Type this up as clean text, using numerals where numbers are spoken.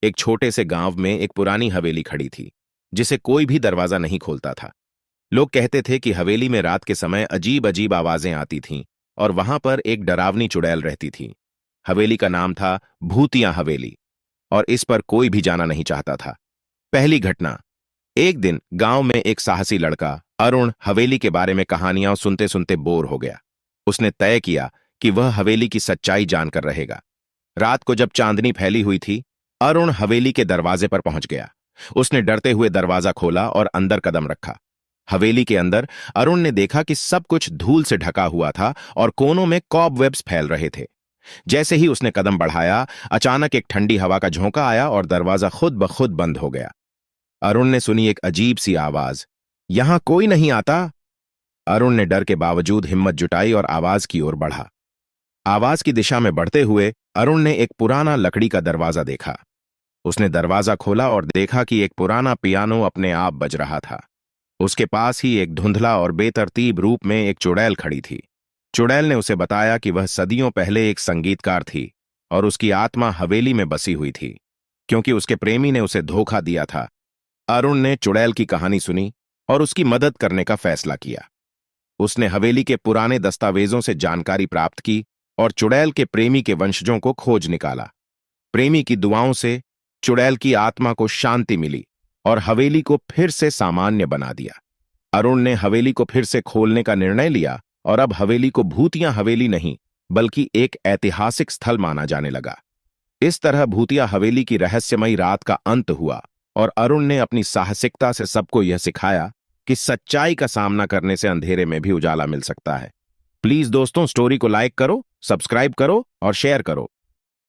एक छोटे से गांव में एक पुरानी हवेली खड़ी थी, जिसे कोई भी दरवाजा नहीं खोलता था। लोग कहते थे कि हवेली में रात के समय अजीब अजीब आवाजें आती थीं और वहां पर एक डरावनी चुड़ैल रहती थी। हवेली का नाम था भूतिया हवेली, और इस पर कोई भी जाना नहीं चाहता था। पहली घटना। एक दिन गांव में एक साहसी लड़का अरुण हवेली के बारे में कहानियां सुनते सुनते बोर हो गया। उसने तय किया कि वह हवेली की सच्चाई जानकर रहेगा। रात को जब चांदनी फैली हुई थी, अरुण हवेली के दरवाजे पर पहुंच गया। उसने डरते हुए दरवाजा खोला और अंदर कदम रखा। हवेली के अंदर अरुण ने देखा कि सब कुछ धूल से ढका हुआ था और कोनों में कॉबवेब्स फैल रहे थे। जैसे ही उसने कदम बढ़ाया, अचानक एक ठंडी हवा का झोंका आया और दरवाजा खुद ब खुद बंद हो गया। अरुण ने सुनी एक अजीब सी आवाज, यहां कोई नहीं आता। अरुण ने डर के बावजूद हिम्मत जुटाई और आवाज की ओर बढ़ा। आवाज की दिशा में बढ़ते हुए अरुण ने एक पुराना लकड़ी का दरवाजा देखा। उसने दरवाजा खोला और देखा कि एक पुराना पियानो अपने आप बज रहा था। उसके पास ही एक धुंधला और बेतरतीब रूप में एक चुड़ैल खड़ी थी। चुड़ैल ने उसे बताया कि वह सदियों पहले एक संगीतकार थी और उसकी आत्मा हवेली में बसी हुई थी, क्योंकि उसके प्रेमी ने उसे धोखा दिया था। अरुण ने चुड़ैल की कहानी सुनी और उसकी मदद करने का फैसला किया। उसने हवेली के पुराने दस्तावेजों से जानकारी प्राप्त की और चुड़ैल के प्रेमी के वंशजों को खोज निकाला। प्रेमी की दुआओं से चुड़ैल की आत्मा को शांति मिली और हवेली को फिर से सामान्य बना दिया। अरुण ने हवेली को फिर से खोलने का निर्णय लिया और अब हवेली को भूतिया हवेली नहीं, बल्कि एक ऐतिहासिक स्थल माना जाने लगा। इस तरह भूतिया हवेली की रहस्यमयी रात का अंत हुआ और अरुण ने अपनी साहसिकता से सबको यह सिखाया कि सच्चाई का सामना करने से अंधेरे में भी उजाला मिल सकता है। प्लीज दोस्तों, स्टोरी को लाइक करो, सब्सक्राइब करो और शेयर करो।